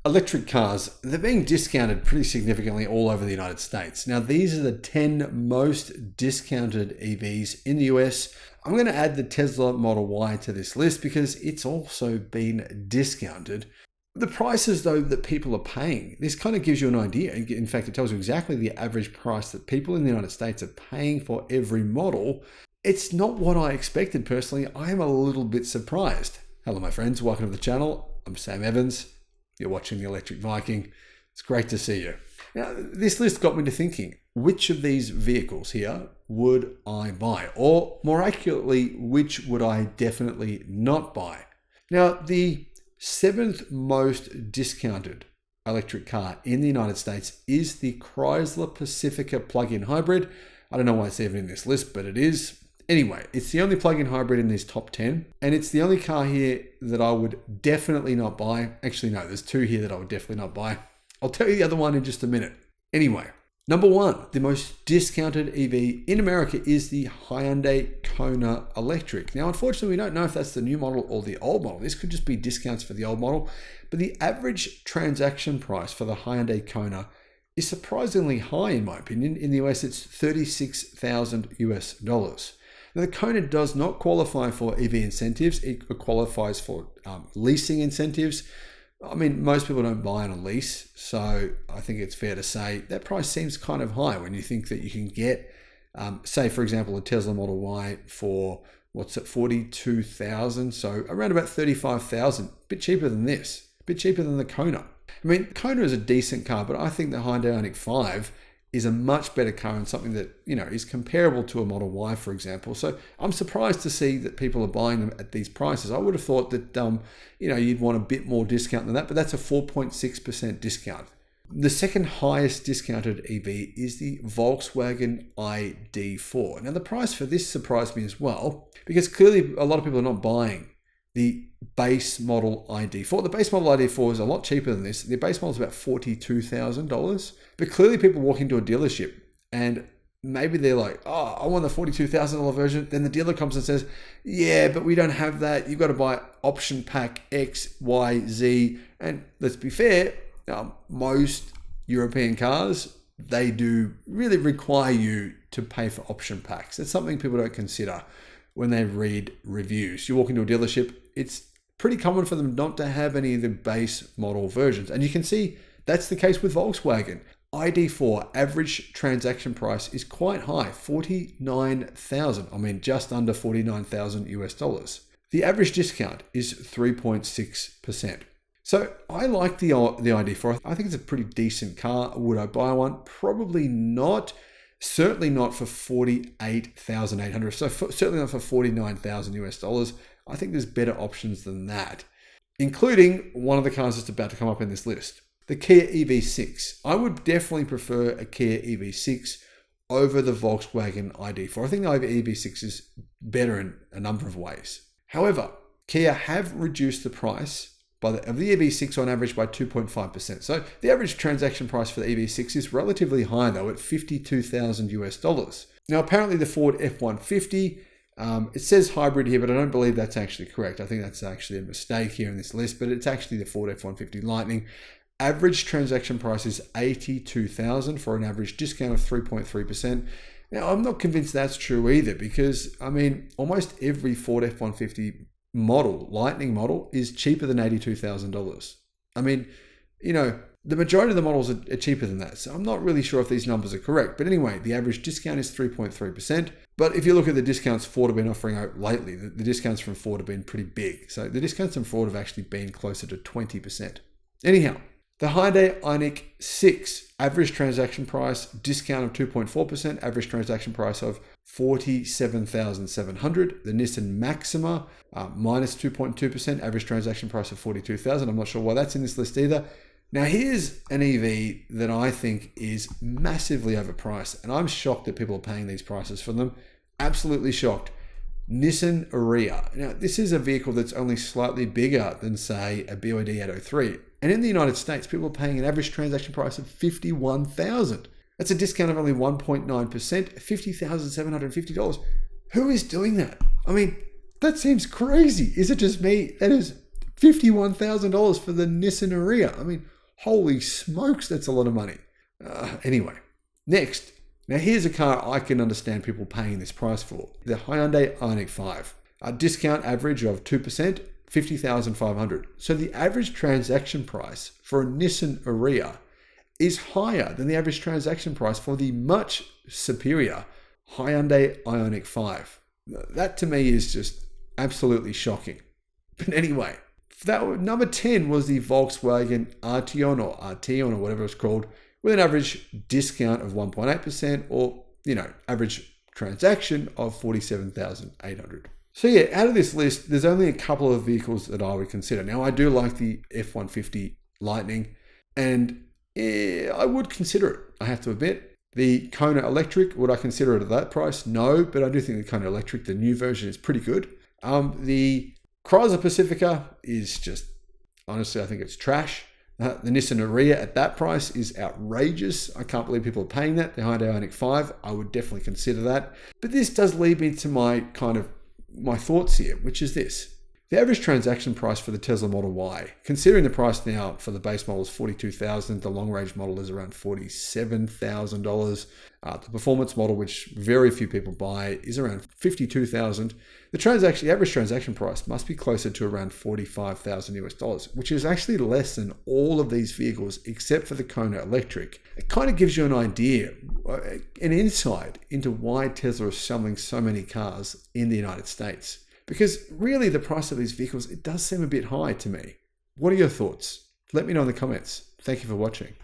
Electric cars, they're being discounted pretty significantly all over the United States. Now, these are the 10 most discounted EVs in the US. I'm going to add the Tesla Model Y to this list because it's also been discounted. The prices, though, that people are paying, this kind of gives you an idea. In fact, it tells you exactly the average price that people in the United States are paying for every model. It's not what I expected personally. I am a little bit surprised. Hello, my friends. Welcome to the channel. I'm Sam Evans. You're watching the Electric Viking. It's great to see you. Now, this list got me to thinking, which of these vehicles here would I buy? Or more accurately, which would I definitely not buy? Now, the 7th most discounted electric car in the United States is the Chrysler Pacifica plug-in hybrid. I don't know why it's even in this list, but it is. Anyway, it's the only plug-in hybrid in this top 10, and it's the only car here that I would definitely not buy. Actually, no, there's two here that I would definitely not buy. I'll tell you the other one in just a minute. Anyway, number one, the most discounted EV in America is the Hyundai Kona Electric. Now, unfortunately, we don't know if that's the new model or the old model. This could just be discounts for the old model, but the average transaction price for the Hyundai Kona is surprisingly high, in my opinion. In the US, it's $36,000 US. Now, the Kona does not qualify for EV incentives. It qualifies for leasing incentives. I mean, most people don't buy on a lease, so I think it's fair to say that price seems kind of high when you think that you can get, say, for example, a Tesla Model Y for, what's it, $42,000, so around about $35,000. Bit cheaper than this, bit cheaper than the Kona. I mean, Kona is a decent car, but I think the Hyundai Ioniq 5 is a much better car and something that, you know, is comparable to a Model Y, for example. So I'm surprised to see that people are buying them at these prices. I would have thought that, you know, you'd want a bit more discount than that, but that's a 4.6% discount. The second highest discounted EV is the Volkswagen ID.4. Now, the price for this surprised me as well, because clearly a lot of people are not buying the base model ID.4. The base model ID.4 is a lot cheaper than this. The base model is about $42,000. But clearly people walk into a dealership and maybe they're like, oh, I want the $42,000 version. Then the dealer comes and says, yeah, but we don't have that. You've got to buy option pack X, Y, Z. And let's be fair, most European cars, they do really require you to pay for option packs. It's something people don't consider when they read reviews. You walk into a dealership, it's pretty common for them not to have any of the base model versions. And you can see that's the case with Volkswagen. ID.4 average transaction price is quite high, $49,000. I mean, just under $49,000 US. The average discount is 3.6%. So I like the ID.4. I think it's a pretty decent car. Would I buy one? Probably not. Certainly not for $48,800. So certainly not for $49,000 US. I think there's better options than that, including one of the cars that's about to come up in this list, the Kia EV6. I would definitely prefer a Kia EV6 over the Volkswagen ID.4. I think the EV6 is better in a number of ways. However, Kia have reduced the price of the EV6 on average by 2.5%. So the average transaction price for the EV6 is relatively high though, at $52,000 US. Now, apparently the Ford F150, it says hybrid here, but I don't believe that's actually correct. I think that's actually a mistake here in this list, but it's actually the Ford F150 Lightning. Average transaction price is $82,000 for an average discount of 3.3%. Now, I'm not convinced that's true either because, I mean, almost every Ford F150 model, Lightning model, is cheaper than $82,000. I mean, you know, the majority of the models are cheaper than that. So I'm not really sure if these numbers are correct. But anyway, the average discount is 3.3%. But if you look at the discounts Ford have been offering out lately, the discounts from Ford have been pretty big. So the discounts from Ford have actually been closer to 20%. Anyhow, the Hyundai Ioniq 6, average transaction price, discount of 2.4%, average transaction price of $47,700. The Nissan Maxima, minus 2.2%, average transaction price of $42,000. I'm not sure why that's in this list either. Now, here's an EV that I think is massively overpriced, and I'm shocked that people are paying these prices for them. Absolutely shocked. Nissan Ariya. Now, this is a vehicle that's only slightly bigger than, say, a BYD 803. And in the United States, people are paying an average transaction price of $51,000. That's a discount of only 1.9%, $50,750. Who is doing that? I mean, that seems crazy. Is it just me? That is $51,000 for the Nissan Ariya. I mean, holy smokes, that's a lot of money. Anyway, next. Now here's a car I can understand people paying this price for. The Hyundai Ioniq 5. A discount average of 2%, $50,500. So the average transaction price for a Nissan Ariya is higher than the average transaction price for the much superior Hyundai Ioniq 5. That to me is just absolutely shocking. But anyway, number 10 was the Volkswagen Arteon or Arteon or whatever it's called, with an average discount of 1.8% or, average transaction of $47,800. So yeah, out of this list, there's only a couple of vehicles that I would consider. Now, I do like the F150 Lightning, and I would consider it, I have to admit. The Kona Electric, would I consider it at that price? No, but I do think the Kona Electric, the new version, is pretty good. The Chrysler Pacifica is just, honestly, I think it's trash. The Nissan Ariya at that price is outrageous. I can't believe people are paying that. The Hyundai Ioniq 5, I would definitely consider that. But this does lead me to my thoughts here, which is this. The average transaction price for the Tesla Model Y, considering the price now for the base model is $42,000, the long range model is around $47,000. The performance model, which very few people buy, is around $52,000. The average transaction price must be closer to around $45,000 US, which is actually less than all of these vehicles except for the Kona Electric. It kind of gives you an idea, an insight into why Tesla is selling so many cars in the United States. Because really the price of these vehicles, it does seem a bit high to me. What are your thoughts? Let me know in the comments. Thank you for watching.